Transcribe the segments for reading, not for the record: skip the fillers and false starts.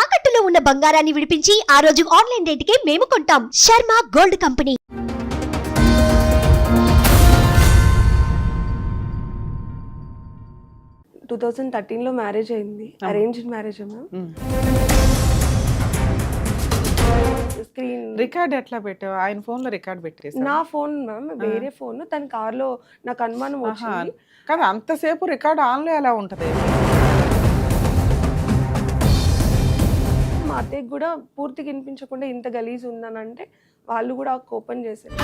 తాకట్టులో ఉన్న బంగారాన్ని విడిపించి ఆ రోజు ఆన్లైన్ రేటుకే మేము కొంటాం. Sharma gold company. టూ 2013లో మ్యారేజ్ అయింది. Arranged marriage ma'am. Screen record ఎట్లా పెట్టావు? ఆయన ఫోన్ లో రికార్డ్ పెట్టేసా? నా ఫోన్ మ్యామ్, వేరే ఫోన్. తన కార్లో నాకు అనుమానం వచ్చింది. కాదు, అంతసేపు రికార్డ్ ఆన్ లో ఎలా ఉంటది? మా అత్తయ్యకి కూడా పూర్తిగా వినిపించకుండా ఇంత గలీజ్ ఉందని అంటే వాళ్ళు కూడా ఓపెన్ చేశారు.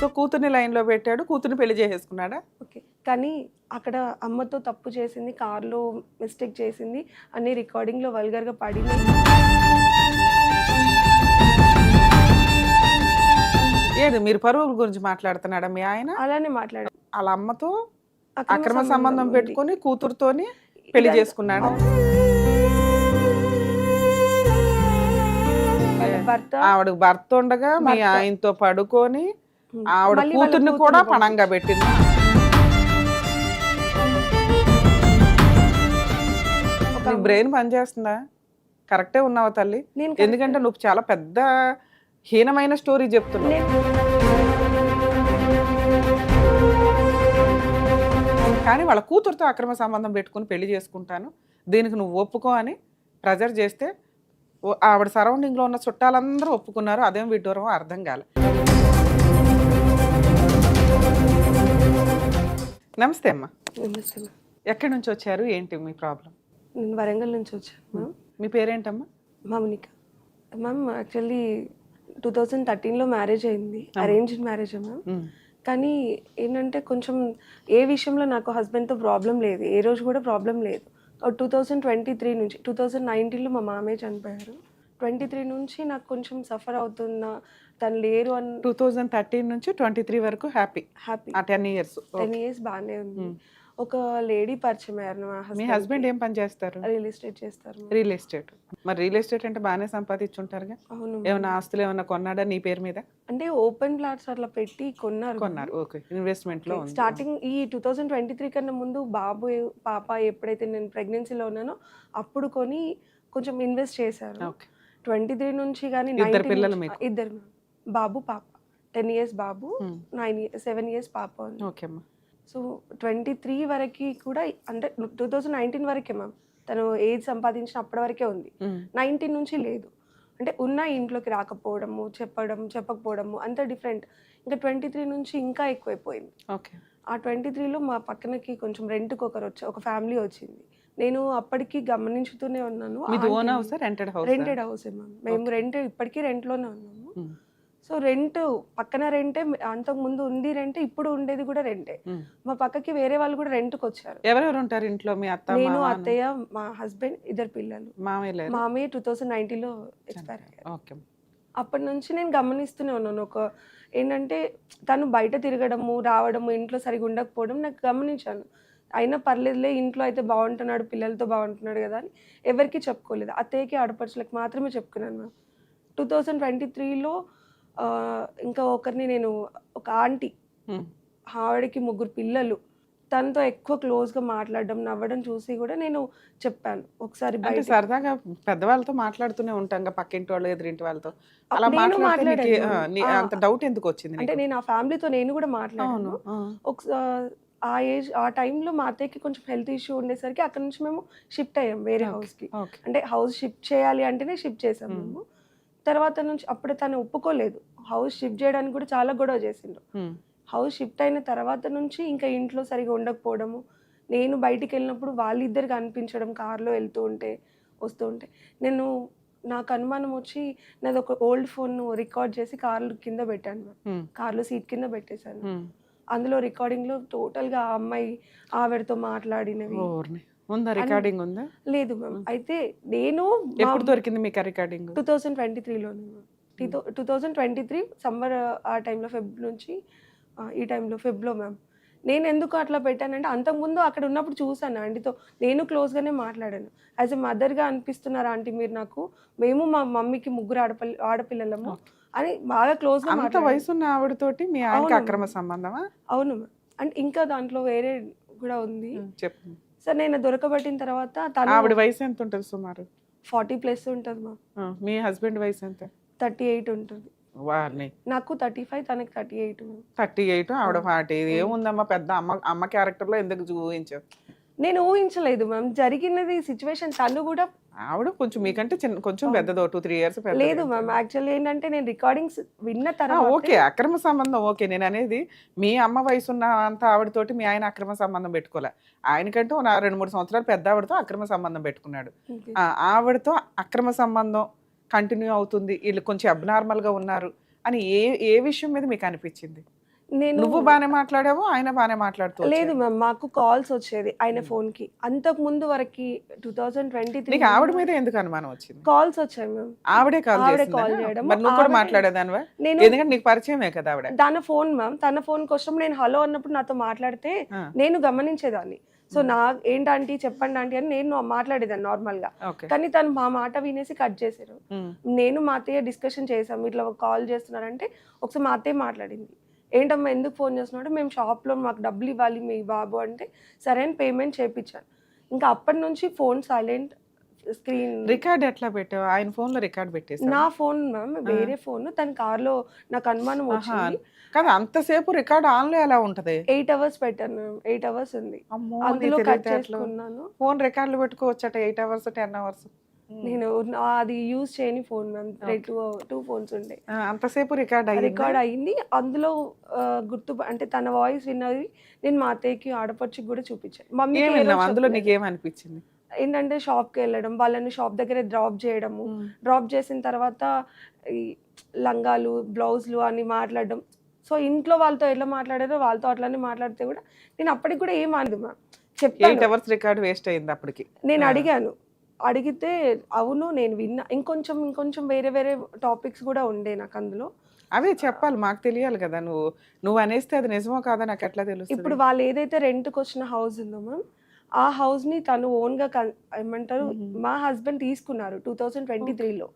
సో కూతుర్ని లైన్ లో పెట్టాడు, కూతుర్ని పెళ్లి చేసేసుకున్నాడా? ఓకే, కానీ అక్కడ అమ్మతో తప్పు చేసింది, కార్లో మిస్టేక్ చేసింది అన్ని రికార్డింగ్లో వల్గర్గా పడింది. ఏది మీరు పరువుల గురించి మాట్లాడుతున్నాడా మీ ఆయన? అలానే మాట్లాడారు. వాళ్ళ అమ్మతో అక్రమ సంబంధం పెట్టుకొని కూతురుతోని పెళ్లి చేసుకున్నాడా? ఆవిడ భర్త ఉండగా మీ ఆయనతో పడుకొని ఆవిడ కూతుర్ని కూడా పణంగా పెట్టింది. బ్రెయిన్ పనిచేస్తుందా? కరెక్టే ఉన్నావా తల్లి? ఎందుకంటే నువ్వు చాలా పెద్ద హీనమైన స్టోరీ చెప్తున్నావు. కానీ వాళ్ళ కూతురుతో అక్రమ సంబంధం పెట్టుకుని పెళ్లి చేసుకుంటాను, దీనికి నువ్వు ఒప్పుకో అని ప్రెజర్ చేస్తే ఆవిడ సరౌండింగ్లో ఉన్న చుట్టాలందరూ ఒప్పుకున్నారు. అదేం విడ్డూరం అర్థం కాలే. నమస్తే అమ్మా. ఎక్కడి నుంచి వచ్చారు? ఏంటి మీ ప్రాబ్లం? నేను వరంగల్ నుంచి వచ్చాను మ్యామ్. మీ పేరేంటమ్మా? మౌనిక మ్యామ్. యాక్చువల్లీ 2013లో మ్యారేజ్ అయింది. Arranged marriage ma'am. కానీ ఏంటంటే కొంచెం ఏ విషయంలో నాకు హస్బెండ్తో ప్రాబ్లం లేదు, ఏ రోజు కూడా ప్రాబ్లం లేదు. 2023 నుంచి 2019లో మా మామయ్య చనిపోయారు. 23 నుంచి నాకు కొంచెం సఫర్ అవుతున్నా, తను లేరు అని. 2013 నుంచి 23 వరకు హ్యాపీ. 10 ఇయర్స్ బాగానే ఉంది. ఒక లేడీ పరిచయం అయ్యారు. మీ హస్బెండ్ ఏం పని చేస్తారు? రియల్ ఎస్టేట్ చేస్తారు. Real estate. మరి రియల్ ఎస్టేట్ అంటే బాగానే సంపాదించుంటారుగా? అవును. ఏమైనా ఆస్తులు ఏమైనా కొన్నాడా నీ పేరు మీద? అంటే ఓపెన్ ప్లాట్స్ అట్లా పెట్టి కొన్నారు. ఓకే, ఇన్వెస్ట్మెంట్ లో. స్టార్టింగ్ ఈ 2023 కన్నా ముందు బాబు పాప ఎప్పుడైతే నేను ప్రెగ్నెన్సీలో ఉన్నానో అప్పుడు కొని కొంచెం ఇన్వెస్ట్ చేశారు. 23 నుంచి కానీ ఇద్దరు బాబు పాప. 10 ఇయర్స్ బాబు, 7 ఇయర్స్ పాప ఉంది. ఓకే అమ్మా. సో 23 వరకు కూడా, అంటే 2019 వరకే మ్యామ్ తను ఏజ్ సంపాదించిన అప్పటి వరకే ఉంది. 19 నుంచి లేదు. అంటే ఉన్న ఇంట్లోకి రాకపోవడము, చెప్పకపోవడము అంత డిఫరెంట్. ఇంకా 23 నుంచి ఇంకా ఎక్కువైపోయింది. ఓకే. ఆ 23లో మా పక్కనకి కొంచెం రెంట్కి ఒక ఫ్యామిలీ వచ్చింది. నేను అప్పటికి గమనించుతూనే ఉన్నాను. Rented house ma'am. మేము ఇప్పటికీ రెంట్లోనే ఉన్నాము. సో రెంట్ పక్కన రెంటే, అంతకు ముందు ఉంది రెంటే, ఇప్పుడు ఉండేది కూడా రెంటే. మా పక్కకి వేరే వాళ్ళు కూడా రెంట్కి వచ్చారు. ఎవరెవరు ఉంటారు ఇంట్లో? మీ అత్త, నేను, అత్తయ్య, మా హస్బెండ్, ఇద్దరు పిల్లలు. మామయ్య 2019లో ఎక్స్పైర్ అయ్యారు. అప్పటి నుంచి నేను గమనిస్తూనే ఉన్నాను. ఏంటంటే తను బయట తిరగడము, రావడము, ఇంట్లో సరిగా ఉండకపోవడం నాకు గమనించాను. అయినా పర్లేదులే, ఇంట్లో అయితే బాగుంటున్నాడు, పిల్లలతో బాగుంటున్నాడు కదా అని ఎవరికి చెప్పుకోలేదు. అత్తయ్యకి, ఆడపడుచులకు మాత్రమే చెప్పుకున్నాను మ్యామ్. 2023లో ఇంకా ఒకరిని, నేను ఒక ఆంటీ, ఆవిడకి 3 పిల్లలు, తనతో ఎక్కువ క్లోజ్గా మాట్లాడడం, నవ్వడం చూసి కూడా నేను చెప్పాను ఒకసారి. బయట సరదాగా పెద్దవాళ్ళతో మాట్లాడుతూనే ఉంటాం, పక్కింటి వాళ్ళు, ఎదురింటి వాళ్ళతో. అలా అంత డౌట్ ఎందుకు వచ్చింది? అంటే నేను ఆ ఫ్యామిలీతో నేను కూడా మాట్లాడాను. ఆ టైంలో మా అత్తయ్యకి కొంచెం హెల్త్ ఇష్యూ ఉండేసరికి అక్కడ నుంచి మేము షిఫ్ట్ అయ్యాం వేరే హౌస్కి. అంటే హౌస్ షిఫ్ట్ చేయాలి అంటేనే షిఫ్ట్ చేసాం మేము. తర్వాత నుంచి అప్పుడు తను ఒప్పుకోలేదు. హౌస్ షిఫ్ట్ చేయడానికి కూడా చాలా గొడవ చేసిండ్రు. హౌస్ షిఫ్ట్ అయిన తర్వాత నుంచి ఇంకా ఇంట్లో సరిగా ఉండకపోవడము, నేను బయటికి వెళ్ళినప్పుడు వాళ్ళిద్దరికి అనిపించడం, కార్లో వెళ్తూ ఉంటే వస్తూ ఉంటే నాకు అనుమానం వచ్చి నాది ఒక ఓల్డ్ ఫోన్ రికార్డ్ చేసి కార్లో కింద పెట్టాను. కార్లో సీట్ కింద పెట్టేశాను. అందులో రికార్డింగ్లో టోటల్గా ఆ అమ్మాయి ఆవిడతో మాట్లాడినవి రికార్డింగ్ ఉందా? లేదు మ్యామ్. అయితే నేను ఎప్పుడు దొరికింది మీకు రికార్డింగ్? 2023లోనే. 2023 సమ్మర్ ఆ టైంలో, ఫెబ్ నుంచి ఈ టైంలో ఫెబ్లో మ్యామ్. నేను ఎందుకు అట్లా పెట్టానంటే అంతకుముందు అక్కడ ఉన్నప్పుడు చూసాను ఆంటీతో, నేను క్లోజ్గానే మాట్లాడాను. యాజ్ ఎ మదర్గా అనిపిస్తున్నారు ఆంటీ మీరు నాకు, మేము మా మమ్మీకి 3 ఆడపిల్లలము అని బాగా క్లోజ్గా మాట్లాడాను. వయసు ఉన్న ఆవిడతోటి మీ ఆయనకి అక్రమ సంబంధమా? అవును మ్యామ్. అంటే ఇంకా దాంట్లో వేరే కూడా ఉంది. చెప్పండి. సార్ నేను దొరకబట్టిన తర్వాత తను ఆవిడ వయసు ఎంత ఉంటుంది సుమారు? 40+ ఉంటుంది మ్యామ్. మీ హస్బెండ్ వయసు ఎంత? 38 ఉంటుంది. వారిని నాకు 35, తనకి 38 మ్యామ్. 38, ఆవిడ 40. ఇది ఏముందమ్మా, పెద్ద అమ్మ క్యారెక్టర్ లో ఎందుకు ఊహించావు? నేను ఊహించలేదు మ్యామ్, జరిగినది సిచ్యువేషన్. తను కూడా ఆవిడ కొంచెం మీకంటే కొంచెం పెద్దదో, 2-3 ఇయర్స్ పెద్ద. లేదు మ్యామ్, యాక్చువల్లీ ఏంటంటే నేను రికార్డింగ్స్ విన్న తర్వాత ఓకే, అక్రమ సంబంధం ఓకే. నేను అనేది మీ అమ్మ వయసు ఉన్న అంత ఆవిడతోటి మీ ఆయన అక్రమ సంబంధం పెట్టుకోలే. ఆయనకంటే 2-3 సంవత్సరాలు పెద్ద ఆవిడతో అక్రమ సంబంధం పెట్టుకున్నాడు. ఆవిడతో అక్రమ సంబంధం కంటిన్యూ అవుతుంది, వీళ్ళు కొంచెం అబ్నార్మల్ గా ఉన్నారు అని ఏ విషయం మీద మీకు అనిపించింది? నువ్వు బానే మాట్లాడావు, ఆయన బానే మాట్లాడుతూ? లేదు మ్యామ్, మాకు కాల్స్ వచ్చేది ఆయన ఫోన్ కి. అంతకు ముందు వరకు 2023 నీకు ఆవిడ మీద ఎందుకు అనుమానం వచ్చింది? కాల్స్ వచ్చాయి మ్యామ్. ఆవిడే కాల్ కాల్ చేయడం. మరి నువ్వు కూడా మాట్లాడేదానివా? ఎందుకంటే నీకు పరిచయమే కదా ఆవిడ. తన ఫోన్ మ్యామ్, తన ఫోన్ కోసం నేను హలో అన్నప్పుడు నాతో మాట్లాడితే నేను గమనించేదాన్ని. సో నా ఏంటంటే చెప్పండి ఆంటీ అని నేను మాట్లాడేదాన్ని నార్మల్ గా. కానీ తను మా మాట వినేసి కట్ చేశారు. నేను మా అత్తయ్య డిస్కషన్ చేసాం, ఇట్లా కాల్ చేస్తున్నారంటే ఒకసారి మా అత్తయ్య మాట్లాడింది. ఏంటమ్మా ఎందుకు ఫోన్ చేస్తున్నాడు, మేము షాప్లో మాకు డబ్బులు ఇవ్వాలి మీ బాబు అంటే సరే అని పేమెంట్ చేయించాను. ఇంకా అప్పటి నుంచి ఫోన్ సైలెంట్. స్క్రీన్ రికార్డ్ ఎట్లా పెట్టావు? ఆయన ఫోన్ లో రికార్డ్ పెట్టేసి? నా ఫోన్ మ్యామ్ వేరే ఫోన్, తన కార్లో నాకు అనుమానం వచ్చింది. కదా అంతసేపు రికార్డ్ ఆన్ లో ఎలా ఉంటది? 8 hours పెట్టాను మ్యామ్, 8 hours ఉంది. అందులో కట్ చేసుకున్నాను. ఫోన్ రికార్డులు పెట్టుకోవచ్చట 8 hours 10 hours? నేను అది యూజ్ చేయని ఫోన్ మ్యామ్, 2 phones ఉండే. అంతసేపు రికార్డ్ అయింది. అందులో అంటే తన వాయిస్ విన్నది నేను మా అత్తయ్యకి ఆడపడుచుకి కూడా చూపించాను. మమ్మీ అందులో నీకు ఏమనిపించింది? ఏంటంటే షాప్కి వెళ్ళడం, వాళ్ళని షాప్ దగ్గర డ్రాప్ చేయడము, డ్రాప్ చేసిన తర్వాత ఈ లంగాలు బ్లౌజులు అని మాట్లాడడం. సో ఇంట్లో వాళ్ళతో ఎట్లా మాట్లాడారో వాళ్ళతో అట్లానే మాట్లాడితే కూడా నేను అప్పటికి కూడా ఏం అనదు మ్యామ్, చెప్పాను. 8 hours రికార్డ్ వేస్ట్ అయింది అప్పటికి. నేను అడిగితే అవును నేను విన్నా, ఇంకొంచెం వేరే టాపిక్స్ కూడా ఉండే నాకు అందులో. అవే చెప్పాలి, మాకు తెలియాలి కదా. నువ్వు అనేస్తే అది నిజమో కాదో నాకు ఎట్లా తెలుస్తుంది? ఇప్పుడు వాళ్ళు ఏదైతే రెంట్కి వచ్చిన హౌస్ ఉందో మ్యామ్, ఆ హౌస్ ని తను ఓన్ గా ఏమంటారు మా హస్బెండ్ తీసుకున్నారు 2023లో.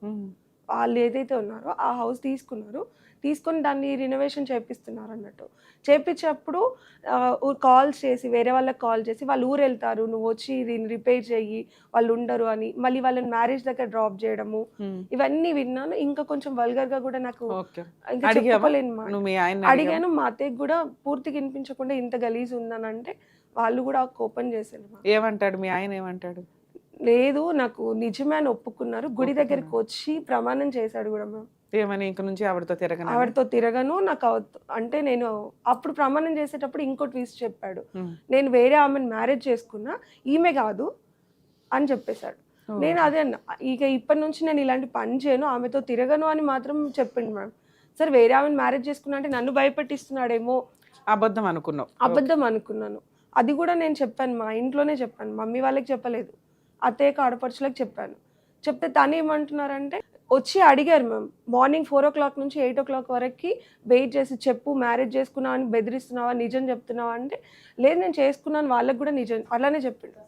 వాళ్ళు ఏదైతే ఉన్నారో ఆ హౌస్ తీసుకొని దాన్ని రినోవేషన్ చేపిస్తున్నారు అన్నట్టు. చేపించేటప్పుడు కాల్స్ చేసి, వేరే వాళ్ళకి కాల్ చేసి వాళ్ళు ఊరు వెళ్తారు, నువ్వు వచ్చి దీన్ని రిపేర్ చెయ్యి, వాళ్ళు ఉండరు అని మళ్ళీ వాళ్ళని మ్యారేజ్ దగ్గర డ్రాప్ చేయడము, ఇవన్నీ విన్నాను. ఇంకా కొంచెం వల్గర్ గా కూడా నాకు ఇంకా చెప్పుకోలేను. అడిగాను మా అత్తయ్యకి కూడా పూర్తిగా వినిపించకుండా ఇంత గలీజ్ ఉందని అంటే వాళ్ళు కూడా కోపం చేశారు. ఏమంటాడు మీ ఆయన? ఏమంటాడు? లేదు నాకు నిజమే అని ఒప్పుకున్నారు. గుడి దగ్గరికి వచ్చి ప్రమాణం చేశాడు కూడా మ్యామ్. ఏమని? ఇంక నుంచి ఆవిడతో తిరగను నాకు అంటే నేను అప్పుడు ప్రమాణం చేసేటప్పుడు ఇంకో ట్విస్ట్ చెప్పాడు. నేను వేరే ఆమెను మ్యారేజ్ చేసుకున్నా, ఈమె కాదు అని చెప్పేశాడు. నేను అదే అన్నా, ఇక ఇప్పటి నుంచి నేను ఇలాంటి పని చేయను, ఆమెతో తిరగను అని మాత్రం చెప్పిండు మ్యామ్. సరే వేరే ఆమెను మ్యారేజ్ చేసుకున్నా అంటే నన్ను భయపెట్టిస్తున్నాడేమో. అబద్ధం అనుకున్నాను. అది కూడా నేను చెప్పాను, మా ఇంట్లోనే చెప్పాను, మమ్మీ వాళ్ళకి చెప్పలేదు, అత్తయ్యకి ఆడపడుచులకు చెప్పాను. చెప్తే తను ఏమంటున్నారంటే వచ్చి అడిగారు మ్యామ్, మార్నింగ్ 4 o'clock నుంచి 8 o'clock వరకు వెయిట్ చేసి చెప్పు మ్యారేజ్ చేసుకున్నావు అని బెదిరిస్తున్నావా, నిజం చెప్తున్నావా అంటే లేదు నేను చేసుకున్నాను, వాళ్ళకి కూడా నిజం అలానే చెప్పిండు.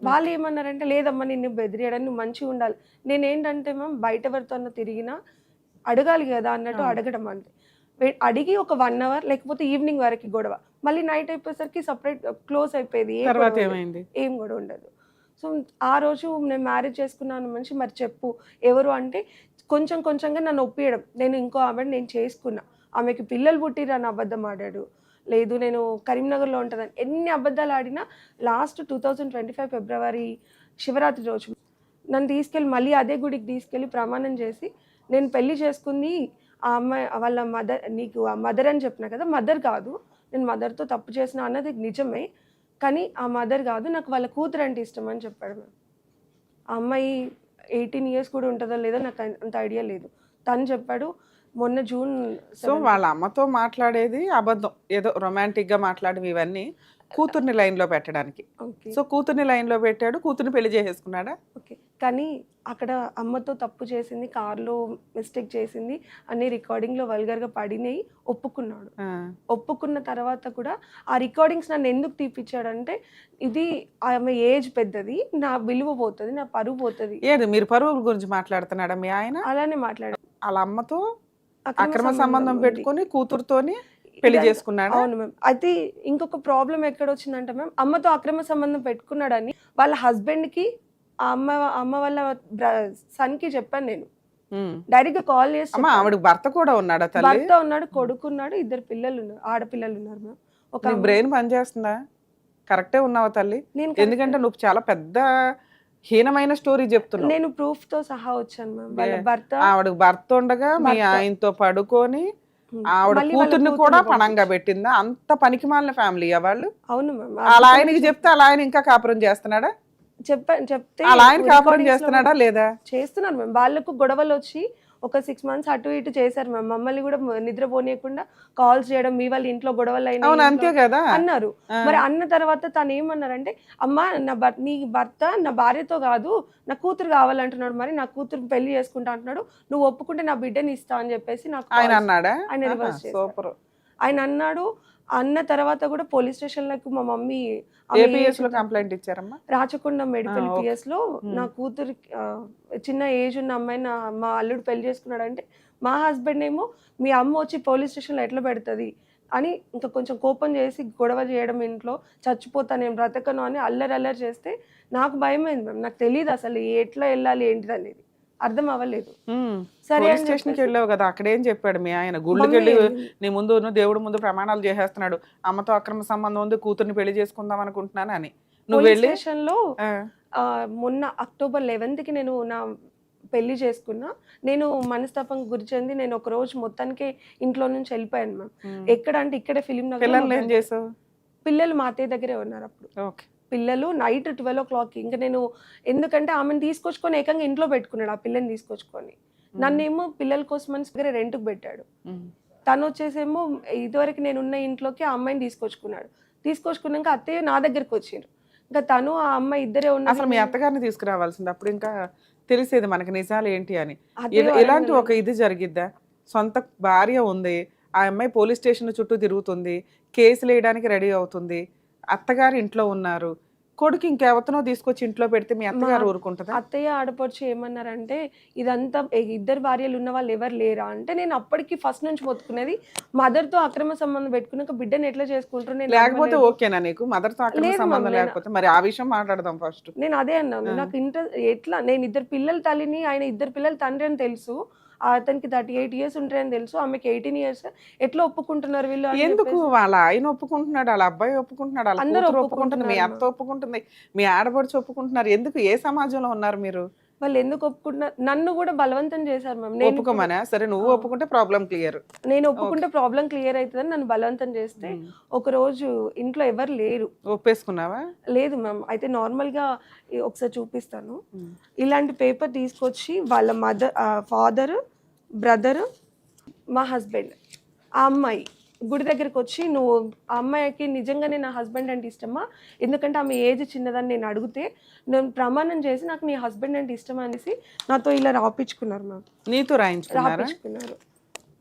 వాళ్ళు ఏమన్నారంటే లేదమ్మా నిన్ను బెదిరియడానికి నువ్వు మంచిగా ఉండాలి. నేనేంటంటే మ్యామ్ బయట ఎవరితో తిరిగినా అడగాలి కదా అన్నట్టు అడగడం అంతే. అడిగి ఒక 1 hour లేకపోతే ఈవినింగ్ వరకు గొడవ, మళ్ళీ నైట్ అయిపోయేసరికి సపరేట్ క్లోజ్ అయిపోయేది, ఏం గొడవ ఉండదు. సో ఆ రోజు నేను మ్యారేజ్ చేసుకున్నాను మనిషి మరి చెప్పు ఎవరు అంటే కొంచెంగా నన్ను ఒప్పియడం, నేను ఇంకో ఆమెను నేను చేసుకున్నా, ఆమెకి పిల్లలు పుట్టిరు అని అబద్ధం ఆడాడు. లేదు నేను కరీంనగర్లో ఉంటుందని ఎన్ని అబద్ధాలు ఆడినా లాస్ట్ 2025 February శివరాత్రి రోజు నన్ను తీసుకెళ్ళి మళ్ళీ అదే గుడికి తీసుకెళ్ళి ప్రమాణం చేసి, నేను పెళ్లి చేసుకుంది ఆ అమ్మాయి వాళ్ళ మదర్, నీకు ఆ మదర్ అని చెప్పినా కదా, మదర్ కాదు, నేను మదర్తో తప్పు చేసిన అన్నది నిజమే, కానీ ఆ మదర్ కాదు, నాకు వాళ్ళ కూతురు అంటే ఇష్టం అని చెప్పాడు మ్యామ్. ఆ అమ్మాయి 18 years కూడా ఉంటుందో లేదో నాకు అంత ఐడియా లేదు. తను చెప్పాడు మొన్న June. సో వాళ్ళ అమ్మతో మాట్లాడేది అబద్ధం, ఏదో రొమాంటిక్ గా మాట్లాడేవి ఇవన్నీ కూతుర్ని లైన్ లో పెట్టడానికి. సో కూతుర్ని లైన్ లో పెట్టాడు, కూతుర్ని పెళ్లి చేసేసుకున్నాడా? ఓకే, కానీ అక్కడ అమ్మతో తప్పు చేసింది, కార్లో మిస్టేక్ చేసింది అన్ని రికార్డింగ్ లో వల్గర్ గా పడినాయి, ఒప్పుకున్నాడు. ఒప్పుకున్న తర్వాత కూడా ఆ రికార్డింగ్స్ నన్ను ఎందుకు తీపిచ్చాడంటే ఇది ఆమె ఏజ్ పెద్దది, నా విలువ పోతుంది, నా పరువు పోతుంది. ఏది మీరు పరువు గురించి మాట్లాడుతున్నాడా మీ ఆయన? అలానే మాట్లాడాడు. వాళ్ళ అమ్మతో అక్రమ సంబంధం పెట్టుకొని కూతురుతోని పెళ్లి చేసుకున్నాడా? అవును మ్యామ్. అయితే ఇంకొక ప్రాబ్లం ఎక్కడ వచ్చిందంటే మ్యామ్, అమ్మతో అక్రమ సంబంధం పెట్టుకున్నాడని వాళ్ళ హస్బెండ్ కి ఆ అమ్మ వాళ్ళ సన్ కి చెప్పాను నేను. డైరెక్ట్ గా కాల్ చేసి అమ్మా ఆవిడ భర్త కూడా ఉన్నాడా తల్లి? భర్త ఉన్నాడు, కొడుకున్నాడు, 2 పిల్లలు ఉన్నారు, ఆడపిల్లలు ఉన్నారు మ్యామ్. ఒక బ్రెయిన్ పనిచేస్తుందా? కరెక్టే ఉన్నావా తల్లి? నేను ఎందుకంటే నువ్వు చాలా పెద్ద హీనమైన స్టోరీ చెప్తున్నావు. నేను ప్రూఫ్ తో సహా వచ్చాను మ్యామ్. వాళ్ళ భర్త ఆవిడ భర్త ఉండగా మీ ఆయనతో పడుకొని ఆవిడ మళ్ళీ వాళ్ళ కూతుర్ని కూడా పణంగా పెట్టిందా? అంత పనికి మాలిన ఫ్యామిలీ వాళ్ళు. అవును మ్యామ్. అలా ఆయనకి చెప్తే అలా ఆయన ఇంకా కాపురం చేస్తున్నాడా? చెప్తే అలా ఆయన కాపురం recordings లో చేస్తున్నాడా లేదా? చేస్తున్నారు మ్యామ్. వాళ్ళకు గొడవలు వచ్చి ఒక 6 months అటు ఇటు చేశారు మ్యామ్. మమ్మల్ని కూడా నిద్రపోనీయకుండా కాల్స్ చేయడం, మీ వాళ్ళ ఇంట్లో గొడవలు అవును అయినాయి అంతే కదా. అన్నారు. మరి అన్న తర్వాత తను ఏమన్నారంటే, అమ్మా నీ భర్త నా భార్యతో కాదు నా కూతురు కావాలంటున్నాడు, మరి నా కూతురు పెళ్లి చేసుకుంటా అంటున్నాడు, నువ్వు ఒప్పుకుంటే నా బిడ్డని ఇస్తా అని చెప్పేసి నాకు ఆయన అన్నాడా? ఆయన రివర్స్ చేశారు. సూపర్. ఆయన అన్నాడు. అన్న తర్వాత కూడా పోలీస్ స్టేషన్లకు మా మమ్మీ ఏపీఎస్ లో కంప్లైంట్ ఇచ్చారమ్మా? Rachakonda medical okay. పిఎస్ లో నా కూతురు చిన్న ఏజ్ ఉన్న అమ్మాయి మా అల్లుడు పెళ్లి చేసుకున్నాడు అంటే, మా హస్బెండ్ ఏమో మీ అమ్మ వచ్చి పోలీస్ స్టేషన్లో ఎట్లా పెడుతుంది అని ఇంకా కొంచెం కోపం చేసి గొడవ చేయడం, ఇంట్లో చచ్చిపోతా నేను బ్రతకను అని అల్లరి చేస్తే నాకు భయమైంది మ్యామ్. నాకు తెలియదు అసలు ఎట్లా వెళ్ళాలి ఏంటిది అనేది, అర్థం అవ్వలేదు. సరే పోలీస్ అని స్టేషన్కి చెప్పేసి వెళ్ళావు కదా, అక్కడేం చెప్పాడు మీ ఆయన? గుళ్ళకి మమ్మీ వెళ్ళి వెళ్ళింది. నీ ముందు దేవుడి ముందు ప్రమాణాలు చేసేస్తున్నాడు, అమ్మతో అక్రమ సంబంధం ఉంది, కూతుర్ని పెళ్లి చేసుకుందాం అనుకుంటున్నాను అని. నువ్వు పోలీస్ వెళ్ళి స్టేషన్ లో మొన్న October 11th నేను నా పెళ్లి చేసుకున్నా. నేను మనస్తాపం గురి చెంది నేను ఒక రోజు మొత్తానికి ఇంట్లో నుంచి వెళ్ళిపోయాను మ్యామ్. ఎక్కడ అంటే ఇక్కడే ఫిలిం పిల్లల్ని ఏం నగర్. చేసావు? పిల్లలు మా అత్తయ్య దగ్గరే ఉన్నారు అప్పుడు. ఓకే. పిల్లలు నైట్ 12 o'clock ఇంకా నేను, ఎందుకంటే ఆమెను తీసుకొచ్చుకొని ఏకంగా ఇంట్లో పెట్టుకున్నాడు, ఆ పిల్లని తీసుకొచ్చుకొని. నన్నేమో పిల్లల కోసం అని దగ్గర రెంట్కి పెట్టాడు. తను వచ్చేసేమో ఇదివరకు నేను ఉన్న ఇంట్లోకి ఆ అమ్మాయిని తీసుకొచ్చుకున్నాక అత్తయ్య నా దగ్గరికి వచ్చారు. ఇంకా తను ఆ అమ్మాయి ఇద్దరే అసలు మీ ఉన్నారు. అత్తగారిని తీసుకురావాల్సింది, అప్పుడు ఇంకా తెలిసేది మనకి నిజాలు ఏంటి అని. అదే ఇలాంటి ఒక ఇది జరిగిద్దా? సొంత భార్య ఉంది, ఆ అమ్మాయి పోలీస్ స్టేషన్ చుట్టూ తిరుగుతుంది, కేసులు వేయడానికి రెడీ అవుతుంది, అత్తగారు ఇంట్లో ఉన్నారు, కొడుకు ఇంకెవతనో తీసుకొచ్చి ఇంట్లో పెడితే మీ అత్తగారు ఊరుకుంటుందా? అత్తయ్య ఆడపడుచు ఏమన్నారంటే, ఇదంతా ఇద్దరు భార్యలు ఉన్న వాళ్ళు ఎవరు లేరా అంటే, నేను అప్పటికి ఫస్ట్ నుంచి మొత్తుకునేది మదర్తో అక్రమ సంబంధం పెట్టుకున్నాక బిడ్డను ఎట్లా చేసుకుంటారు నేను లేకపోతే నమ్మలేదు. ఓకేనా నీకు మదర్తో అక్రమ లేదు సంబంధం మమ్మీ, లేకపోతే? మరి ఆ విషయం మాట్లాడదాం ఫస్ట్. నేను అదే అన్నాను. నాకు ఎట్లా నేను 2 పిల్లల తల్లిని, ఆయన 2 పిల్లల తండ్రి అని తెలుసు, అతనికి 38 years ఉంటాయని తెలుసు, ఆమెకి 18 years. ఎట్లా ఒప్పుకుంటున్నారు వీళ్ళు అని ఎందుకు? చెప్పేసి. వాళ్ళ ఆయన ఒప్పుకుంటున్నాడు, వాళ్ళ అబ్బాయి ఒప్పుకుంటున్నాడు, వాళ్ళ అందరూ కూతురు ఒప్పుకుంటుంది, మీ ఒప్పుకుంటున్నారు అత్త ఒప్పుకుంటుంది, మీ ఆడపడుచు ఒప్పుకుంటున్నారు. ఎందుకు? ఏ సమాజంలో ఉన్నారు మీరు? వాళ్ళు ఎందుకు ఒప్పుకుంటున్నారు? నన్ను కూడా బలవంతం చేశారు మ్యామ్. నేను ఒప్పుకోమనా? సరే నువ్వు ఒప్పుకుంటే ప్రాబ్లం క్లియర్. నేను ఒప్పుకుంటే ప్రాబ్లం క్లియర్ అవుతుందని నన్ను బలవంతం చేస్తే, ఒక రోజు ఇంట్లో ఎవరు లేరు. ఒప్పేసుకున్నావా? లేదు మ్యామ్. అయితే నార్మల్గా ఒకసారి చూపిస్తాను. ఇలాంటి పేపర్ తీసుకొచ్చి వాళ్ళ ఫాదర్, బ్రదర్, మా హస్బెండ్, ఆ అమ్మాయి గుడి దగ్గరికి వచ్చి, నువ్వు ఆ అమ్మాయికి నిజంగానే నా హస్బెండ్ అంటే ఇష్టమా, ఎందుకంటే ఆమె ఏజ్ చిన్నదని నేను అడిగితే నేను ప్రమాణం చేసి నాకు నీ హస్బెండ్ అంటే ఇష్టం అనేసి నాతో ఇలా రాపించుకున్నారు మ్యామ్. నీతో రాయించుకున్నారా? రాపించుకున్నారు.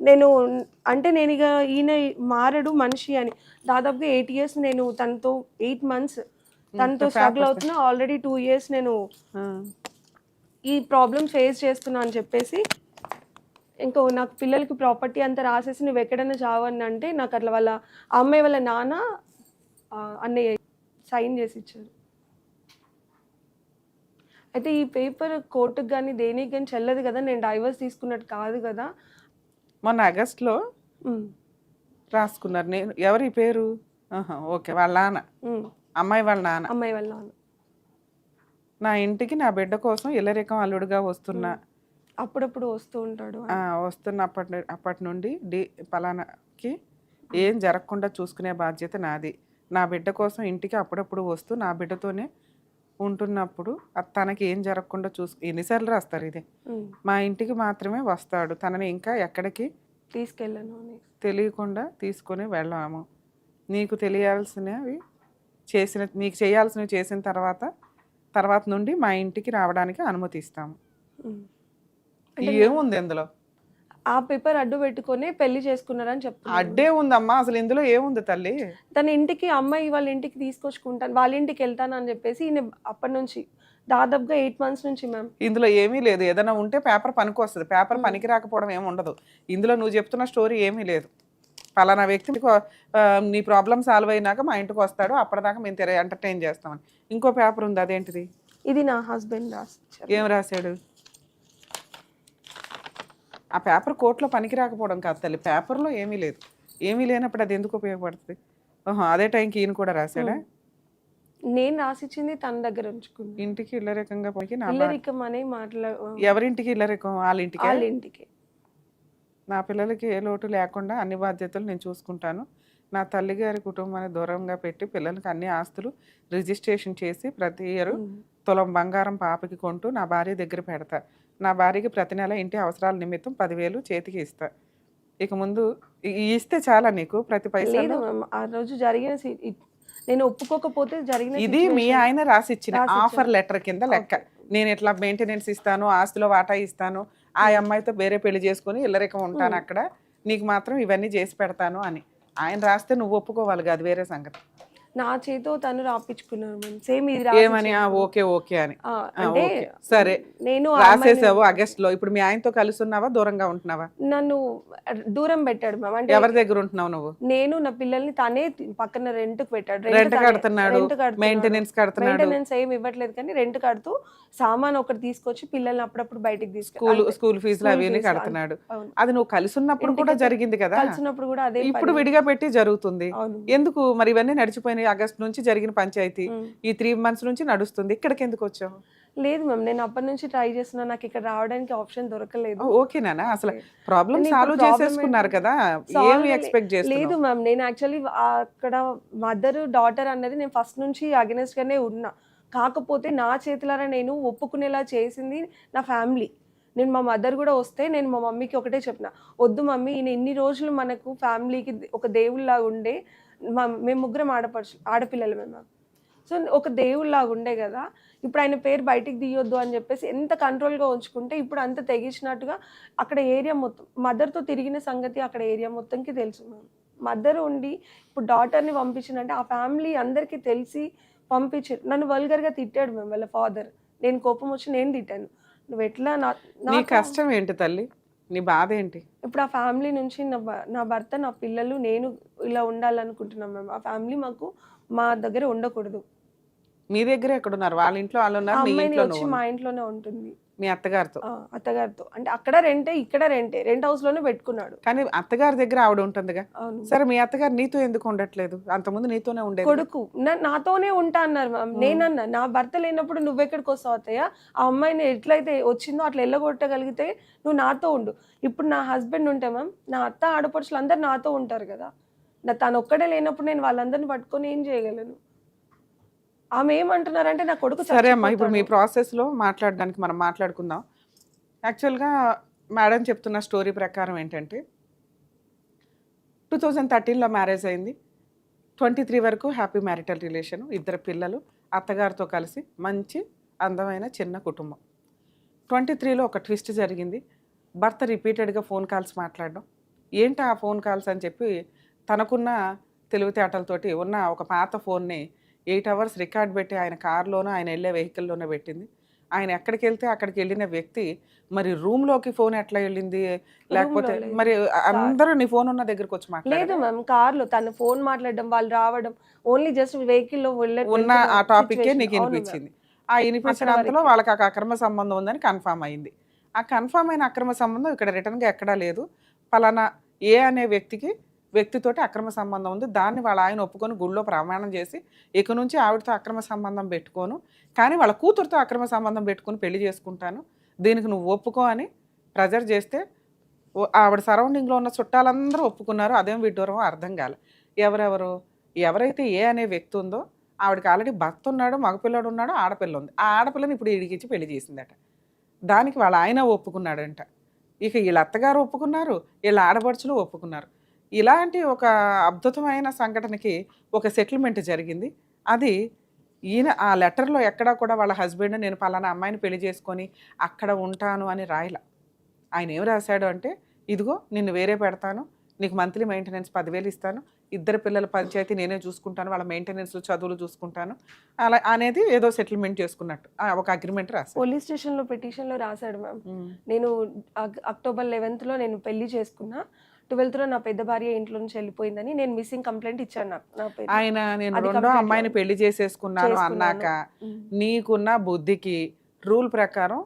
నేను అంటే నేను ఇక ఈయన మారడు మనిషి అని దాదాపుగా 8 years నేను తనతో 8 months తనతో స్ట్రగుల్ అవుతున్నా. ఆల్రెడీ 2 years నేను ఈ ప్రాబ్లమ్ ఫేస్ చేస్తున్నా అని చెప్పేసి, ఇంకో నాకు పిల్లలకి ప్రాపర్టీ అంతా రాసేసి నువ్వు ఎక్కడైనా చావని అంటే, నాకు అట్లా వాళ్ళ అమ్మాయి వాళ్ళ నాన్న అన్నయ్య సైన్ చేసి ఇచ్చారు. అయితే ఈ పేపర్ కోర్టుకు కానీ దేనికి కానీ చెల్లదు కదా, నేను డైవర్స్ తీసుకున్నట్టు కాదు కదా. మొన్న ఆగస్ట్లో రాసుకున్నారు. నేను ఎవరి పేరు? ఓకే, వాళ్ళ నాన్న, అమ్మాయి వాళ్ళ నాన్న. అమ్మాయి వాళ్ళ నాన్న. నా ఇంటికి నా బిడ్డ కోసం ఇల్లరికం అల్లుడుగా వస్తున్నా, అప్పుడప్పుడు వస్తూ ఉంటాడు. అప్పటి నుండి పలానాకి ఏం జరగకుండా చూసుకునే బాధ్యత నాది. నా బిడ్డ కోసం ఇంటికి అప్పుడప్పుడు వస్తూ నా బిడ్డతోనే ఉంటున్నప్పుడు తనకి ఏం జరగకుండా ఎన్నిసార్లు రాస్తారు ఇది? మా ఇంటికి మాత్రమే వస్తాడు, తనని ఇంకా ఎక్కడికి తీసుకెళ్ళను అని తెలియకుండా తీసుకొని వెళ్ళాము. నీకు తెలియాల్సినవి నీకు చేయాల్సినవి చేసిన తర్వాత నుండి మా ఇంటికి రావడానికి అనుమతిస్తాము. ఏముంది ఇందులో? ఆ పేపర్ అడ్డు పెట్టుకొని పెళ్లి చేసుకున్నారని చెప్తున్నారు. అడ్డే ఉందమ్మా, అసలు ఇందులో ఏముంది తల్లి? తన ఇంటికి అమ్మాయి వాళ్ళ ఇంటికి తీసుకొచ్చుకుంటాను, వాళ్ళ ఇంటికి వెళ్తాను అని చెప్పేసి ఈయన అప్పటి నుంచి దాదాపుగా 8 months నుంచి మ్యామ్. ఇందులో ఏమీ లేదు. ఏదైనా ఉంటే పేపర్ పనికి వస్తుంది, పేపర్ పనికి రాకపోవడం ఏమి ఉండదు. ఇందులో నువ్వు చెప్తున్న స్టోరీ ఏమీ లేదు. పలానా వ్యక్తి నీ ప్రాబ్లమ్ సాల్వ్ అయినాక మా ఇంటికి వస్తాడు, అప్పటిదాకా మేము ఎంటర్టైన్ చేస్తామని. ఇంకో పేపర్ ఉంది, అదేంటిది? ఇది నా హస్బెండ్ రాసిచ్చారు. ఏం రాశాడు? ఆ పేపర్ కోర్టులో పనికి రాకపోవడం కాదు తల్లి, పేపర్లో ఏమీ లేదు. ఏమీ లేనప్పుడు అది ఎందుకు ఉపయోగపడుతుంది? అదే టైంకి ఈయన కూడా రాశాడా? నేను రాసిచ్చింది తన దగ్గర ఉంచుకున్నాను. ఇంటికి ఇల్లరికంగా పోయి ఇల్లరికం అనే ఎవరింటికి ఇల్లరికం? వాళ్ళ ఇంటికి. నా పిల్లలకి ఏ లోటు లేకుండా అన్ని బాధ్యతలు నేను చూసుకుంటాను. నా తల్లిగారి కుటుంబాన్ని దూరంగా పెట్టి పిల్లలకి అన్ని ఆస్తులు రిజిస్ట్రేషన్ చేసి ప్రతి ఇయర్ తులం బంగారం పాపకి కొంటూ నా భార్య దగ్గర పెడతా. నా భార్యకి ప్రతి నెల ఇంటి అవసరాల నిమిత్తం 10,000 చేతికి ఇస్తా. ఇక ముందు ఇస్తే చాలా నీకు ప్రతి పైసా? ఆ రోజు జరిగిన నేను ఒప్పుకోకపోతే జరిగిన ఇది మీ ఆయన రాసిచ్చిన ఆఫర్ లెటర్ కింద లెక్క. నేను ఇట్లా మెయింటెనెన్స్ ఇస్తాను, ఆస్తిలో వాటా ఇస్తాను, ఆ అమ్మాయితో వేరే పెళ్లి చేసుకుని ఇల్లరికం ఉంటాను అక్కడ, నీకు మాత్రం ఇవన్నీ చేసి పెడతాను అని ఆయన రాస్తే నువ్వు ఒప్పుకోవాలి కాదు, వేరే సంగతి. నా చేతో తను రాపించుకున్నాను సేమ్ ఇది ఏమని? ఓకే ఓకే అని. అంటే సరే నేను రాసేసావు ఆగస్ట్ లో. ఇప్పుడు మీ ఆయనతో కలిసి ఉన్నావా, దూరంగా ఉంటున్నావా? నన్ను దూరం పెట్టాడు మ్యామ్. అంటే ఎవరి దగ్గర ఉంటున్నావు నువ్వు? నేను నా పిల్లల్ని తనే పక్కన రెంట్ కి పెట్టాడు. రెంట్ కడుతున్నాడు, మెయింటెనెన్స్ కడుతున్నాడు. మెయింటెనెన్స్ ఏమి ఇవ్వట్లేదు కానీ రెంట్ కడుతూ సామాన్ ఒకటి తీసుకొచ్చి పిల్లల్ని అప్పుడప్పుడు బయటికి స్కూల్ ఫీజులు అవి కడుతున్నాడు. అది నువ్వు కలిసి ఉన్నప్పుడు కూడా జరిగింది కదా? కలిసినప్పుడు కూడా అదే. ఇప్పుడు విడిగా పెట్టి జరుగుతుంది ఎందుకు మరి? ఇవన్నీ నడిచిపోయినాయి. ఆగస్ట్ నుంచి జరిగిన పంచాయతీ ఈ 3 months నుంచి నడుస్తుంది. ఇక్కడికి ఎందుకు వచ్చావు? లేదు మ్యామ్, నేను అప్పటి నుంచి ట్రై చేస్తున్నా, నాకు ఇక్కడ రావడానికి ఆప్షన్ దొరకలేదు. ఓకేనా? అసలు ప్రాబ్లం సాల్వ్ చేసేసుకున్నారు కదా, ఏమి ఎక్స్పెక్ట్ చేస్తున్నారు? లేదు మ్యామ్, నేను యాక్చువల్లీ అక్కడ మదర్ డాటర్ అన్నది నేను ఫస్ట్ నుంచి అగెనెస్ట్ గానే ఉన్నా. కాకపోతే నా చేతులారా నేను ఒప్పుకునేలా చేసింది నా ఫ్యామిలీ. నేను మా మదర్ కూడా వస్తే నేను మా మమ్మీకి ఒకటే చెప్పిన, వద్దు మమ్మీ, ఈయన ఇన్ని రోజులు మనకు ఫ్యామిలీకి ఒక దేవుళ్ళలాగా ఉండే, మేము ముగ్గురం ఆడపిల్లలు మేము. సో ఒక దేవుళ్ళలాగా ఉండే కదా, ఇప్పుడు ఆయన పేరు బయటికి తీయొద్దు అని చెప్పేసి ఎంత కంట్రోల్గా ఉంచుకుంటే ఇప్పుడు అంత తెగించినట్టుగా అక్కడ ఏరియా మొత్తం మదర్తో తిరిగిన సంగతి అక్కడ ఏరియా మొత్తంకి తెలుసు మ్యామ్. మదర్ ఉండి ఇప్పుడు డాటర్ని పంపించినంటే ఆ ఫ్యామిలీ అందరికీ తెలిసి పంపించారు. నన్ను వల్గర్గా తిట్టాడు మేము వాళ్ళ ఫాదర్. నేను కోపం వచ్చి నేను తిట్టాను, నువ్వు ఎట్లా నీ కష్టం ఏంటి తల్లి, నీ బాధ ఏంటి? ఇప్పుడు ఆ ఫ్యామిలీ నుంచి నా భర్త, నా పిల్లలు, నేను ఇలా ఉండాలనుకుంటున్నాం మ్యామ్. ఆ ఫ్యామిలీ మా దగ్గర ఉండకూడదు. మీ దగ్గర ఎక్కడున్నారు? వాళ్ళ ఇంట్లో వాళ్ళు ఉన్నారు, అమ్మాయిని వచ్చి మా ఇంట్లోనే ఉంటుంది. మీ అత్తగారితో? అత్తగారితో అంటే అక్కడ రెంటే ఇక్కడ రెంటే, రెంట్ హౌస్ లోనే పెట్టుకున్నాడు. కానీ అత్తగారి దగ్గర ఆవిడ ఉంటుందిగా. సరే, మీ అత్తగారు నీతో ఎందుకు ఉండట్లేదు? అంతకుముందు నీతోనే ఉండేది. కొడుకు నాతోనే ఉంటా అన్నారు మ్యామ్. నేనన్నా నా భర్త లేనప్పుడు నువ్వెక్కడికి వస్తావు అత్తయ్య? ఆ అమ్మాయిని ఎట్లయితే వచ్చిందో అట్లా వెళ్ళగొట్టగలిగితే నువ్వు నాతో ఉండు. ఇప్పుడు నా హస్బెండ్ ఉంటే మ్యామ్, నా అత్త ఆడపడుచులు అందరు నాతో ఉంటారు కదా, తను ఒక్కడే లేనప్పుడు నేను వాళ్ళందరినీ పట్టుకొని ఏం చేయగలను? ఆమె ఏమంటున్నారంటే నా కొడుకు. సరే అమ్మా, ఇప్పుడు మీ ప్రాసెస్లో మాట్లాడడానికి మనం మాట్లాడుకుందాం. యాక్చువల్గా మేడం చెప్తున్న స్టోరీ ప్రకారం ఏంటంటే 2013లో మ్యారేజ్ అయింది. 23 వరకు హ్యాపీ మ్యారిటల్ రిలేషన్, 2 పిల్లలు, అత్తగారితో కలిసి మంచి అందమైన చిన్న కుటుంబం. 23లో ఒక ట్విస్ట్ జరిగింది. భర్త రిపీటెడ్గా ఫోన్ కాల్స్ మాట్లాడడం. ఏంటి ఆ ఫోన్ కాల్స్ అని చెప్పి తనకున్న తెలివితేటలతోటి ఉన్న ఒక పాత ఫోన్ని 8 hours రికార్డ్ పెట్టి ఆయన కార్లోనో ఆయన వెళ్ళే వెహికల్లోనే పెట్టింది. ఆయన ఎక్కడికి వెళ్తే అక్కడికి వెళ్ళిన వ్యక్తి మరి రూమ్లోకి ఫోన్ ఎట్లా వెళ్ళింది, లేకపోతే మరి అందరూ నీ ఫోన్ ఉన్న దగ్గరకు వచ్చి మాట్లాడలేదు మ్యామ్. కార్లో తన ఫోన్ మాట్లాడడం, వాళ్ళు రావడం, ఓన్లీ జస్ట్ వెహికల్లో ఉన్న ఆ టాపిక్కే నీకు వినిపించింది. ఆ వినిపించినంతలో వాళ్ళకి ఆ అక్రమ సంబంధం ఉందని కన్ఫామ్ అయింది. ఆ కన్ఫామ్ అయిన అక్రమ సంబంధం ఇక్కడ రిటర్న్గా ఎక్కడా లేదు. పలానా ఏ అనే వ్యక్తితోటి అక్రమ సంబంధం ఉంది, దాన్ని వాళ్ళ ఆయన ఒప్పుకొని గుళ్ళో ప్రమాణం చేసి ఇక నుంచి ఆవిడతో అక్రమ సంబంధం పెట్టుకోను, కానీ వాళ్ళ కూతురుతో అక్రమ సంబంధం పెట్టుకొని పెళ్లి చేసుకుంటాను, దీనికి నువ్వు ఒప్పుకో అని ప్రెజర్ చేస్తే ఆవిడ సరౌండింగ్లో ఉన్న చుట్టాలందరూ ఒప్పుకున్నారు. అదేం విడ్డూరమో అర్థం కాలే. ఎవరైతే ఏ అనే వ్యక్తి ఉందో ఆవిడకి ఆల్రెడీ భర్త ఉన్నాడు, మగపిల్లడు ఉన్నాడు, ఆడపిల్ల ఉంది. ఆ ఆడపిల్లని ఇప్పుడు ఇడికిచ్చి పెళ్లి చేసిందట. దానికి వాళ్ళ ఆయన ఒప్పుకున్నాడంట. ఇక వీళ్ళ అత్తగారు ఒప్పుకున్నారు, వీళ్ళ ఆడపడుచులు ఒప్పుకున్నారు. ఇలాంటి ఒక అద్భుతమైన సంఘటనకి ఒక సెటిల్మెంట్ జరిగింది. అది ఈయన ఆ లెటర్లో ఎక్కడా కూడా వాళ్ళ హస్బెండ్ నేను పలానా అమ్మాయిని పెళ్లి చేసుకొని అక్కడ ఉంటాను అని రాయల. ఆయన ఏం రాశాడు అంటే, ఇదిగో నిన్ను వేరే పెడతాను, నీకు మంత్లీ మెయింటెనెన్స్ 10,000 ఇస్తాను, 2 పిల్లల పంచాయతీ నేనే చూసుకుంటాను, వాళ్ళ మెయింటెనెన్స్ చదువులు చూసుకుంటాను అలా అనేది ఏదో సెటిల్మెంట్ చేసుకున్నట్టు ఒక అగ్రిమెంట్ రాశాడు. పోలీస్ స్టేషన్లో పిటిషన్లో రాశాడు మ్యామ్. నేను October 11th నేను పెళ్లి చేసుకున్నా, 12th నా పెద్ద భార్య ఇంట్లో నుంచి వెళ్ళిపోయిందని నేను మిస్సింగ్ కంప్లైంట్ ఇచ్చాను నా పేరు. ఆయన నేను అది రెండో complaint అమ్మాయిని లో పెళ్లి చేసేసుకున్నాను అన్నాక నీకున్న బుద్ధికి రూల్ ప్రకారం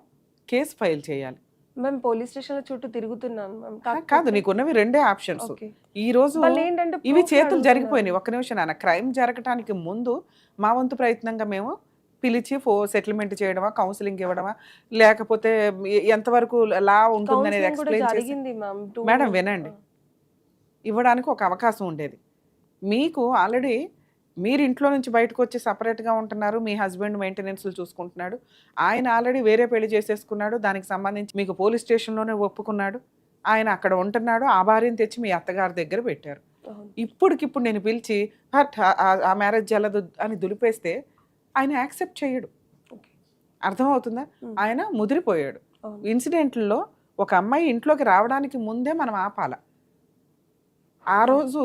కేసు ఫైల్ చేయాలి. మేము పోలీస్ స్టేషన్ చుట్టూ తిరుగుతున్నాను మ్యామ్. కాదు, నీకున్నవి రెండే ఆప్షన్స్. ఓకే. ఈ రోజు వాళ్ళు ఏంటంటే ఇవి proof చేతులు అడుగుతున్నారు. జరిగిపోయినాయి. ఒక్క నిమిషం నాన్న, క్రైమ్ జరగటానికి ముందు మా వంతు ప్రయత్నంగా మేము పిలిచి సెటిల్మెంట్ చేయడమా, కౌన్సిలింగ్ ఇవ్వడమా, లేకపోతే ఎంతవరకు లా ఉంటుందనేది కౌన్సిలింగ్ కూడా ఎక్స్ప్లెయిన్ చేసి జరిగింది మ్యామ్. మేడం వినండి, ఇవ్వడానికి ఒక అవకాశం ఉండేది మీకు. ఆల్రెడీ మీరు ఇంట్లో నుంచి బయటకు వచ్చి సపరేట్గా ఉంటున్నారు, మీ హస్బెండ్ మెయింటెనెన్స్లు చూసుకుంటున్నాడు, ఆయన ఆల్రెడీ వేరే పెళ్లి చేసేసుకున్నాడు, దానికి సంబంధించి మీకు పోలీస్ స్టేషన్లోనే ఒప్పుకున్నాడు, ఆయన అక్కడ ఉంటున్నాడు, ఆ భార్యను తెచ్చి మీ అత్తగారి దగ్గర పెట్టారు. ఇప్పటికిప్పుడు నేను పిలిచి ఆ మ్యారేజ్ జల్లదు అని దులిపేస్తే ఆయన యాక్సెప్ట్ చేయడు. అర్థమవుతుందా? ఆయన ముదిరిపోయాడు. ఇన్సిడెంట్లో ఒక అమ్మాయి ఇంట్లోకి రావడానికి ముందే మనం ఆపాల. ఆ రోజు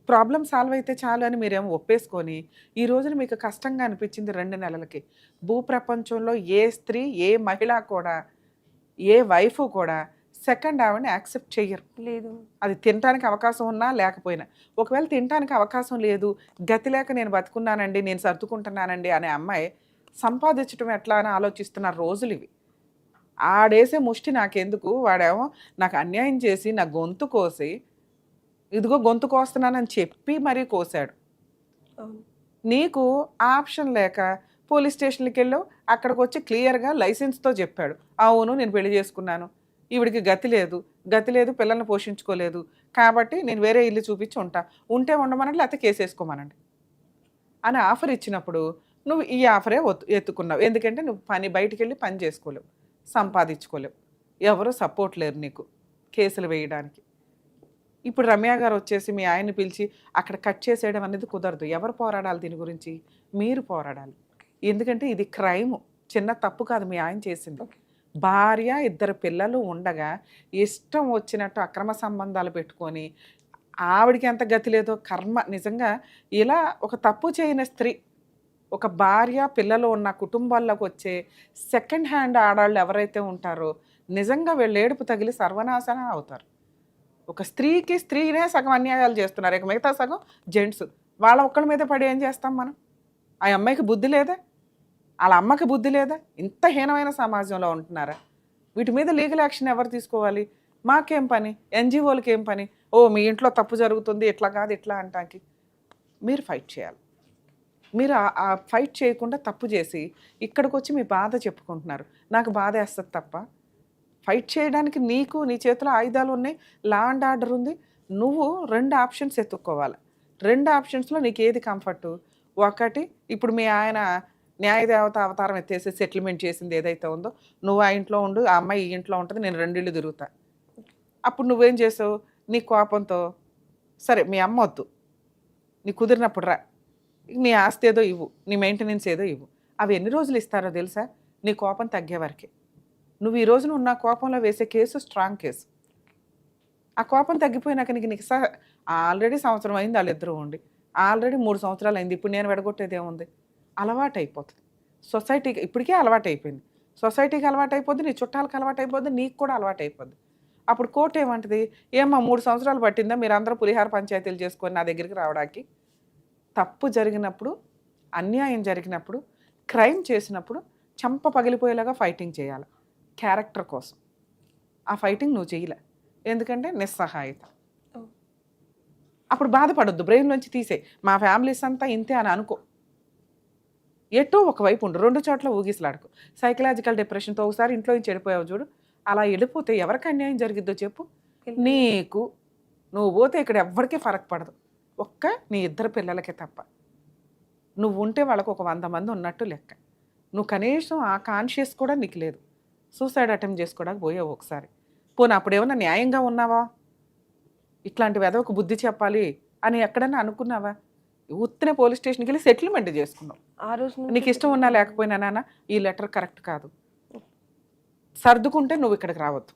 ప్రాబ్లం సాల్వ్ అయితే చాలు అని మీరేమో ఒప్పేసుకొని ఈ రోజున మీకు కష్టంగా అనిపించింది 2 నెలలకి. భూప్రపంచంలో ఏ స్త్రీ, ఏ మహిళ కూడా, ఏ వైఫ్ కూడా సెకండ్ ఆవిడని యాక్సెప్ట్ చెయ్యరు. లేదు. అది తినడానికి అవకాశం ఉన్నా లేకపోయినా. ఒకవేళ తినడానికి అవకాశం లేదు, గతి లేక నేను బతుకున్నానండి, నేను సర్దుకుంటున్నానండి అనే అమ్మాయి సంపాదించడం ఎట్లా అని ఆలోచిస్తున్న రోజులు ఇవి. ఆడేసే ముష్టి నాకెందుకు, వాడేమో నాకు అన్యాయం చేసి నా గొంతు కోసి ఇదిగో గొంతు కోస్తున్నానని చెప్పి మరీ కోసాడు. నీకు ఆప్షన్ లేక పోలీస్ స్టేషన్కి వెళ్ళావు, అక్కడికి వచ్చి క్లియర్గా లైసెన్స్తో చెప్పాడు, అవును నేను పెళ్లి చేసుకున్నాను, ఈవిడికి గతి లేదు, పిల్లల్ని పోషించుకోలేదు, కాబట్టి నేను వేరే ఇల్లు చూపించి ఉంటే ఉండమనండి, లేకపోతే కేసు వేసుకోమనండి అని ఆఫర్ ఇచ్చినప్పుడు నువ్వు ఈ ఆఫరే ఎత్తుకున్నావు. ఎందుకంటే నువ్వు బయటికి వెళ్ళి పని చేసుకోలేవు, సంపాదించుకోలేవు, ఎవరు సపోర్ట్ లేరు నీకు కేసులు వేయడానికి. ఇప్పుడు రమ్య గారు వచ్చేసి మీ ఆయన్ని పిలిచి అక్కడ కట్ చేసేయడం అనేది కుదరదు. ఎవరు పోరాడాలి దీని గురించి? మీరు పోరాడాలి. ఎందుకంటే ఇది క్రైమ్, చిన్న తప్పు కాదు మీ ఆయన చేసింది. భార్య, 2 పిల్లలు ఉండగా ఇష్టం వచ్చినట్టు అక్రమ సంబంధాలు పెట్టుకొని ఆవిడికి ఎంత గతి లేదో కర్మ. నిజంగా ఇలా ఒక తప్పు చేయని స్త్రీ, ఒక భార్య, పిల్లలు ఉన్న కుటుంబాల్లోకి వచ్చే సెకండ్ హ్యాండ్ ఆడాళ్ళు ఎవరైతే ఉంటారో నిజంగా వీళ్ళు ఏడుపు తగిలి సర్వనాశనం అవుతారు. ఒక స్త్రీనే సగం అన్యాయాలు చేస్తున్నారు, ఇక మిగతా సగం జెంట్స్. వాళ్ళ ఒక్కళ్ళ మీద పడి ఏం చేస్తాం మనం? ఆ అమ్మాయికి బుద్ధి లేదా? వాళ్ళ అమ్మకి బుద్ధి లేదా? ఇంత హీనమైన సమాజంలో ఉంటున్నారా? వీటి మీద లీగల్ యాక్షన్ ఎవరు తీసుకోవాలి? మాకేం పని? ఎన్జిఓలకి ఏం పని? ఓ మీ ఇంట్లో తప్పు జరుగుతుంది, ఇట్లా కాదు ఇట్లా అంటానికి. మీరు ఫైట్ చేయాలి. మీరు ఆ ఫైట్ చేయకుండా తప్పు చేసి ఇక్కడికి వచ్చి మీ బాధ చెప్పుకుంటున్నారు. నాకు బాధ వేస్తుంది తప్ప. ఫైట్ చేయడానికి నీకు నీ చేతిలో ఆయుధాలు ఉన్నాయి, లా అండ్ ఆర్డర్ ఉంది. నువ్వు 2 ఆప్షన్స్ ఎత్తుక్కోవాలి. 2 ఆప్షన్స్లో నీకు ఏది కంఫర్టు? ఒకటి, ఇప్పుడు మీ ఆయన న్యాయదేవత అవతారం ఎత్తేసి సెటిల్మెంట్ చేసింది ఏదైతే ఉందో, నువ్వు ఆ ఇంట్లో ఉండు, ఆ అమ్మాయి ఈ ఇంట్లో ఉంటుంది, నేను 2 ఇళ్ళు తిరుగుతా. అప్పుడు నువ్వేం చేసావు? నీ కోపంతో సరే మీ అమ్మ వద్దు, నీ కుదిరినప్పుడు రా, నీ ఆస్తి ఏదో ఇవ్వు, నీ మెయింటెనెన్స్ ఏదో ఇవ్వు. అవి ఎన్ని రోజులు ఇస్తారో తెలుసా? నీ కోపం తగ్గే వరకే. నువ్వు ఈ రోజున ఉన్న కోపంలో వేసే కేసు స్ట్రాంగ్ కేసు. ఆ కోపం తగ్గిపోయినాక నీకు ఆల్రెడీ సంవత్సరం అయింది వాళ్ళిద్దరూ ఉండి, ఆల్రెడీ 3 సంవత్సరాలు అయింది, ఇప్పుడు నేను విడగొట్టేది ఏముంది? అలవాటు అయిపోతుంది. సొసైటీకి ఇప్పటికే అలవాటు అయిపోయింది, సొసైటీకి అలవాటు అయిపోద్ది, నీ చుట్టాలకు అలవాటు అయిపోద్ది, నీకు కూడా అలవాటు అయిపోద్ది. అప్పుడు కోర్టు ఏమంటుంది? ఏమో 3 సంవత్సరాలు పట్టిందా మీరు అందరూ పులిహార పంచాయతీలు చేసుకొని నా దగ్గరికి రావడానికి? తప్పు జరిగినప్పుడు, అన్యాయం జరిగినప్పుడు, క్రైమ్ చేసినప్పుడు చంప పగిలిపోయేలాగా ఫైటింగ్ చేయాలి క్యారెక్టర్ కోసం. ఆ ఫైటింగ్ నువ్వు చేయలే, ఎందుకంటే నిస్సహాయత. అప్పుడు బాధపడొద్దు, బ్రెయిన్లోంచి తీసే మా ఫ్యామిలీస్ అంతా ఇంతే అని అనుకో. ఎటో ఒకవైపు ఉండు, 2 చోట్ల ఊగిసలాడుకో. సైకలాజికల్ డిప్రెషన్తో ఒకసారి ఇంట్లో నుంచి వెళ్ళిపోయావు చూడు, అలా వెళ్ళిపోతే ఎవరికి అన్యాయం జరిగిద్దో చెప్పు? నీకు. నువ్వు పోతే ఇక్కడ ఎవ్వరికీ ఫరక్ పడదు, ఒక్క నీ 2 పిల్లలకే తప్ప. నువ్వు ఉంటే వాళ్ళకు ఒక 100 మంది ఉన్నట్టు లెక్క. నువ్వు కనీసం ఆ కాన్షియస్ కూడా నీకు లేదు. సూసైడ్ అటెంప్ట్ చేసుకోవడానికి పోయావు ఒకసారి. పోనీ అప్పుడు ఏమన్నా న్యాయంగా ఉన్నావా? ఇట్లాంటి వెధవకు బుద్ధి చెప్పాలి అని ఎక్కడన్నా అనుకున్నావా? ఉత్తనే పోలీస్ స్టేషన్కి వెళ్ళి సెటిల్మెంట్ చేసుకున్నావు. ఆ రోజు నీకు ఇష్టం ఉన్నా లేకపోయినా, నాన్న ఈ లెటర్ కరెక్ట్ కాదు, సర్దుకుంటే నువ్వు ఇక్కడికి రావద్దు.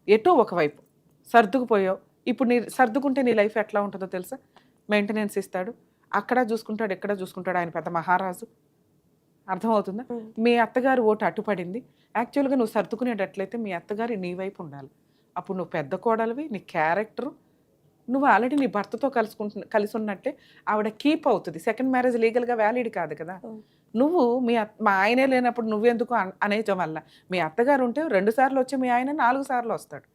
ఎటో ఒకవైపు సర్దుకుపోయావు. ఇప్పుడు సర్దుకుంటే నీ లైఫ్ ఎట్లా ఉంటుందో తెలుసా? మెయింటెనెన్స్ ఇస్తాడు, అక్కడ చూసుకుంటాడు, ఎక్కడ చూసుకుంటాడు, ఆయన పెద్ద మహారాజు. అర్థమవుతుందా? మీ అత్తగారు ఓటు అట్టుపడింది. యాక్చువల్గా నువ్వు సర్దుకునేటట్లయితే మీ అత్తగారి నీ వైపు ఉండాలి. అప్పుడు నువ్వు పెద్ద కోడలివి, నీ క్యారెక్టరు నువ్వు ఆల్రెడీ నీ భర్తతో కలిసి ఉన్నట్టే ఆవిడ కీప్ అవుతుంది. సెకండ్ మ్యారేజ్ లీగల్గా వ్యాలిడ్ కాదు కదా. నువ్వు మా ఆయనే లేనప్పుడు నువ్వెందుకు అనేయటం వల్ల మీ అత్తగారు ఉంటే 2 సార్లు వచ్చి మీ ఆయన 4 సార్లు వస్తాడు.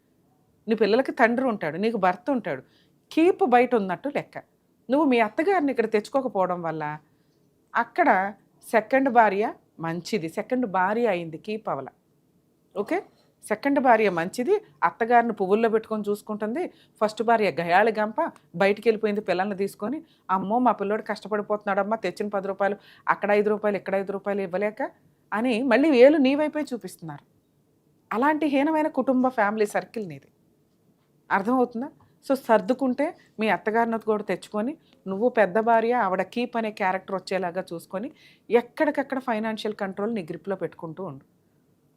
నీ పిల్లలకి తండ్రి ఉంటాడు, నీకు భర్త ఉంటాడు. కీప్ బయట ఉన్నట్టు లెక్క. నువ్వు మీ అత్తగారిని ఇక్కడ తెచ్చుకోకపోవడం వల్ల అక్కడ సెకండ్ భార్య మంచిది, సెకండ్ భార్య అయింది, కీప్ అవల. ఓకే, సెకండ్ భార్య మంచిది, అత్తగారిని పువ్వుల్లో పెట్టుకొని చూసుకుంటుంది. ఫస్ట్ భార్య గయాళి గంప బయటికి వెళ్ళిపోయింది పిల్లల్ని తీసుకొని. అమ్మో మా పిల్లోడు కష్టపడిపోతున్నాడమ్మా, తెచ్చిన 10 రూపాయలు అక్కడ 5 రూపాయలు ఇక్కడ 5 రూపాయలు ఇవ్వలేక అని మళ్ళీ వేలు నీ వైపే చూపిస్తున్నారు. అలాంటి హీనమైన కుటుంబ ఫ్యామిలీ సర్కిల్ నీది. అర్థమవుతుందా? సో సర్దుకుంటే మీ అత్తగారిని కూడా తెచ్చుకొని నువ్వు పెద్ద భార్య ఆవిడ కీప్ అనే క్యారెక్టర్ వచ్చేలాగా చూసుకొని ఎక్కడికక్కడ ఫైనాన్షియల్ కంట్రోల్ నీ గ్రిప్లో పెట్టుకుంటూ ఉండు.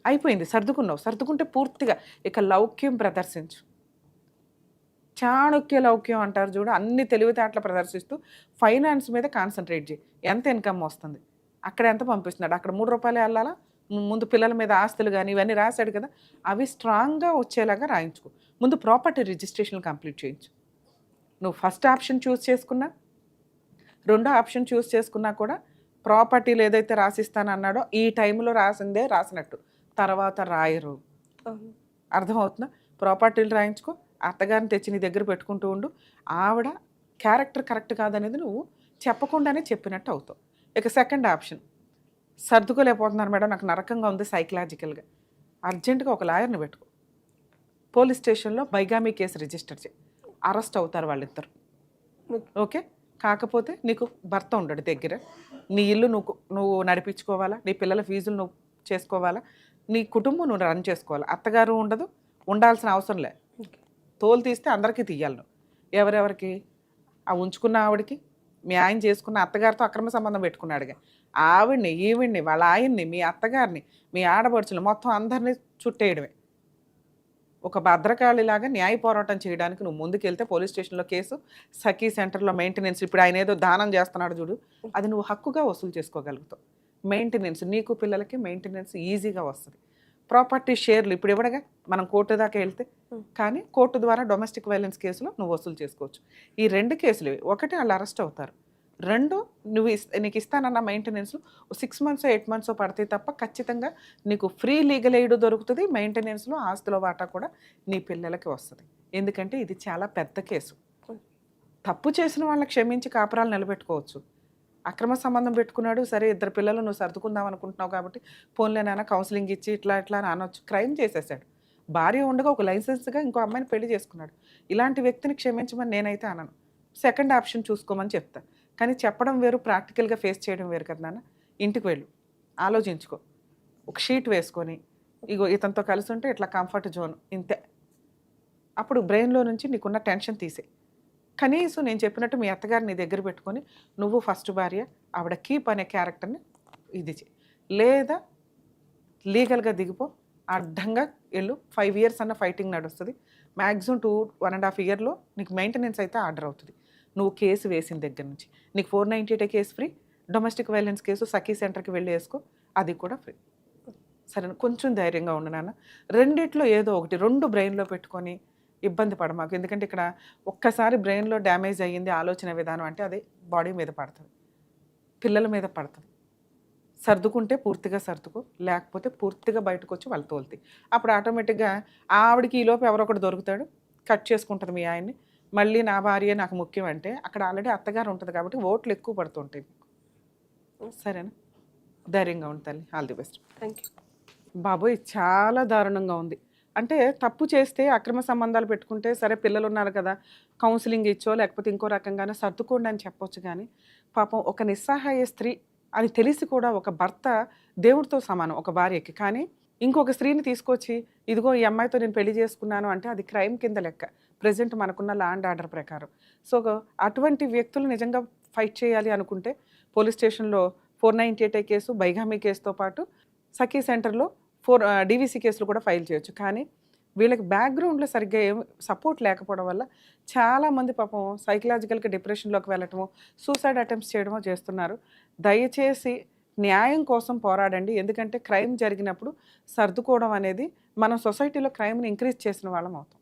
అయిపోయింది, సర్దుకున్నావు. సర్దుకుంటే పూర్తిగా ఇక లౌక్యం ప్రదర్శించు. చాణక్య లౌక్యం అంటారు చూడు, అన్ని తెలివితేటలు ప్రదర్శిస్తూ ఫైనాన్స్ మీద కాన్సన్ట్రేట్ చేయి. ఎంత ఇన్కమ్ వస్తుంది, అక్కడ ఎంత పంపిస్తున్నాడు, అక్కడ 3 రూపాయలు వెళ్ళాలా, ముందు పిల్లల మీద ఆస్తులు కానీ ఇవన్నీ రాశాడు కదా, అవి స్ట్రాంగ్గా వచ్చేలాగా రాయించుకో. ముందు ప్రాపర్టీ రిజిస్ట్రేషన్ కంప్లీట్ చేయించు. నువ్వు ఫస్ట్ ఆప్షన్ చూస్ చేసుకున్నా, రెండో ఆప్షన్ చూస్ చేసుకున్నా కూడా ప్రాపర్టీలు ఏదైతే రాసిస్తానన్నాడో ఈ టైంలో రాసిందే రాసినట్టు, తర్వాత రాయరు. అర్థమవుతుందా? ప్రాపర్టీలు రాయించుకో, అత్తగారిని తెచ్చి నీ దగ్గర పెట్టుకుంటూ ఉండు. ఆవిడ క్యారెక్టర్ కరెక్ట్ కాదనేది నువ్వు చెప్పకుండానే చెప్పినట్టు అవుతావు. ఇక సెకండ్ ఆప్షన్, సర్దుకోలేకపోతున్నారు మేడం, నాకు నరకంగా ఉంది సైకలాజికల్గా, అర్జెంటుగా ఒక లాయర్ని పెట్టుకో. పోలీస్ స్టేషన్లో బైగామీ కేసు రిజిస్టర్ చేయి, అరెస్ట్ అవుతారు వాళ్ళిద్దరు. ఓకే, కాకపోతే నీకు భర్త ఉండడు దగ్గర, నీ ఇల్లు నువ్వు నడిపించుకోవాలా, నీ పిల్లల ఫీజులు నువ్వు చేసుకోవాలా, నీ కుటుంబం నువ్వు రన్ చేసుకోవాలి. అత్తగారు ఉండదు, ఉండాల్సిన అవసరం లే. తోలు తీస్తే అందరికీ తీయాలి నువ్వు. ఎవరెవరికి? ఆ ఉంచుకున్న ఆవిడకి, మీ ఆయన చేసుకున్న అత్తగారితో అక్రమ సంబంధం పెట్టుకున్నాడుగా, ఆవిడ్ని ఈవిడ్ని వాళ్ళ ఆయన్ని మీ అత్తగారిని మీ ఆడపడుచులు మొత్తం అందరినీ చుట్టేయడమే. ఒక భద్రకాళిలాగా న్యాయ పోరాటం చేయడానికి నువ్వు ముందుకెళ్తే పోలీస్ స్టేషన్లో కేసు, సఖీ సెంటర్లో మెయింటెనెన్స్, ఇప్పుడు ఆయన ఏదో దానం చేస్తున్నాడు చూడు, అది నువ్వు హక్కుగా వసూలు చేసుకోగలుగుతావు. మెయింటెనెన్స్, నీకు పిల్లలకి మెయింటెనెన్స్ ఈజీగా వస్తుంది. ప్రాపర్టీ షేర్లు ఇప్పుడు ఇవ్వడగా మనం కోర్టు దాకా వెళ్తే, కానీ కోర్టు ద్వారా డొమెస్టిక్ వైలెన్స్ కేసులో నువ్వు వసూలు చేసుకోవచ్చు. ఈ 2 కేసులు, ఒకటి వాళ్ళు అరెస్ట్ అవుతారు, 2 నీకు ఇస్తానన్న మెయింటెనెన్స్ 6 months 8 months పడతాయి తప్ప ఖచ్చితంగా నీకు ఫ్రీ లీగల్ ఎయిడ్ దొరుకుతుంది. మెయింటెనెన్స్లో ఆస్తుల వాటా కూడా నీ పిల్లలకి వస్తుంది. ఎందుకంటే ఇది చాలా పెద్ద కేసు. తప్పు చేసిన వాళ్ళని క్షమించి కాపురాలు నిలబెట్టుకోవచ్చు. అక్రమ సంబంధం పెట్టుకున్నాడు, సరే 2 పిల్లలు నువ్వు సర్దుకుందాం అనుకుంటున్నావు కాబట్టి పోన్లేనైనా కౌన్సిలింగ్ ఇచ్చి ఇట్లా అని అనొచ్చు. క్రైమ్ చేసేసాడు. భార్య ఉండగా ఒక లైసెన్స్గా ఇంకో అమ్మాయిని పెళ్లి చేసుకున్నాడు. ఇలాంటి వ్యక్తిని క్షమించమని నేనైతే అనను. సెకండ్ ఆప్షన్ చూసుకోమని చెప్తా. కానీ చెప్పడం వేరు, ప్రాక్టికల్గా ఫేస్ చేయడం వేరు కదా నాన్న. ఇంటికి వెళ్ళు, ఆలోచించుకో, ఒక షీట్ వేసుకొని ఇగో ఇతనితో కలిసి ఉంటే ఇట్లా కంఫర్ట్ జోన్ ఇంతే. అప్పుడు బ్రెయిన్లో నుంచి నీకున్న టెన్షన్ తీసే. కనీసం నేను చెప్పినట్టు మీ అత్తగారిని నీ దగ్గర పెట్టుకొని నువ్వు ఫస్ట్ భార్య ఆవిడ కీప్ అనే క్యారెక్టర్ని ఇది చేయి. లేదా లీగల్గా దిగిపో, అడ్డంగా వెళ్ళు. 5 years అన్న ఫైటింగ్ నడుస్తుంది. మ్యాక్సిమం 1.5 yearలో నీకు మెయింటెనెన్స్ అయితే ఆర్డర్ అవుతుంది. నువ్వు కేసు వేసిన దగ్గర నుంచి నీకు 498 కేసు ఫ్రీ, డొమెస్టిక్ వైలెన్స్ కేసు సఖీ సెంటర్కి వెళ్ళి వేసుకో, అది కూడా ఫ్రీ. సరే, కొంచెం ధైర్యంగా ఉండు నాన్న. రెండిట్లో ఏదో ఒకటి, 2 బ్రెయిన్లో పెట్టుకొని ఇబ్బంది పడమాకు. ఎందుకంటే ఇక్కడ ఒక్కసారి బ్రెయిన్లో డ్యామేజ్ అయ్యింది ఆలోచన విధానం అంటే అది బాడీ మీద పడుతుంది, పిల్లల మీద పడుతుంది. సర్దుకుంటే పూర్తిగా సర్దుకో, లేకపోతే పూర్తిగా బయటకు వచ్చి వాళ్ళు తోలుతాయి. అప్పుడు ఆటోమేటిక్గా ఆవిడకి ఈలోపు ఎవరొకటి దొరుకుతాడు, కట్ చేసుకుంటుంది మీ ఆయన్ని. మళ్ళీ నా భార్య నాకు ముఖ్యం అంటే అక్కడ ఆల్రెడీ అత్తగారు ఉంటుంది కాబట్టి ఓట్లు ఎక్కువ పడుతుంటాయి. సరేనా? ధైర్యంగా ఉంది తల్లి. All the best. Thank you. బాబోయ్, చాలా దారుణంగా ఉంది. అంటే తప్పు చేస్తే అక్రమ సంబంధాలు పెట్టుకుంటే సరే పిల్లలు ఉన్నారు కదా కౌన్సిలింగ్ ఇచ్చో లేకపోతే ఇంకో రకంగానే సర్దుకోండి అని చెప్పొచ్చు. కానీ పాపం ఒక నిస్సహాయ స్త్రీ అని తెలిసి కూడా ఒక భర్త దేవుడితో సమానం ఒక భార్యకి, కానీ ఇంకొక స్త్రీని తీసుకొచ్చి ఇదిగో ఈ అమ్మాయితో నేను పెళ్లి చేసుకున్నాను అంటే అది క్రైమ్ కింద లెక్క ప్రజెంట్ మనకున్న లా అండ్ ఆర్డర్ ప్రకారం. సో అటువంటి వ్యక్తులు నిజంగా ఫైట్ చేయాలి అనుకుంటే పోలీస్ స్టేషన్లో 498 కేసు, బైగామీ కేసుతో పాటు సఖీ సెంటర్లో 4 DVC కేసులు కూడా ఫైల్ చేయొచ్చు. కానీ వీళ్ళకి బ్యాక్గ్రౌండ్లో సరిగ్గా ఏం సపోర్ట్ లేకపోవడం వల్ల చాలామంది పాపం సైకలాజికల్గా డిప్రెషన్లోకి వెళ్ళటమో సూసైడ్ అటెంప్ట్స్ చేయడమో చేస్తున్నారు. దయచేసి న్యాయం కోసం పోరాడండి. ఎందుకంటే క్రైమ్ జరిగినప్పుడు సర్దుకోవడం అనేది మనం సొసైటీలో క్రైమ్ని ఇంక్రీజ్ చేసిన వాళ్ళం అవుతాం.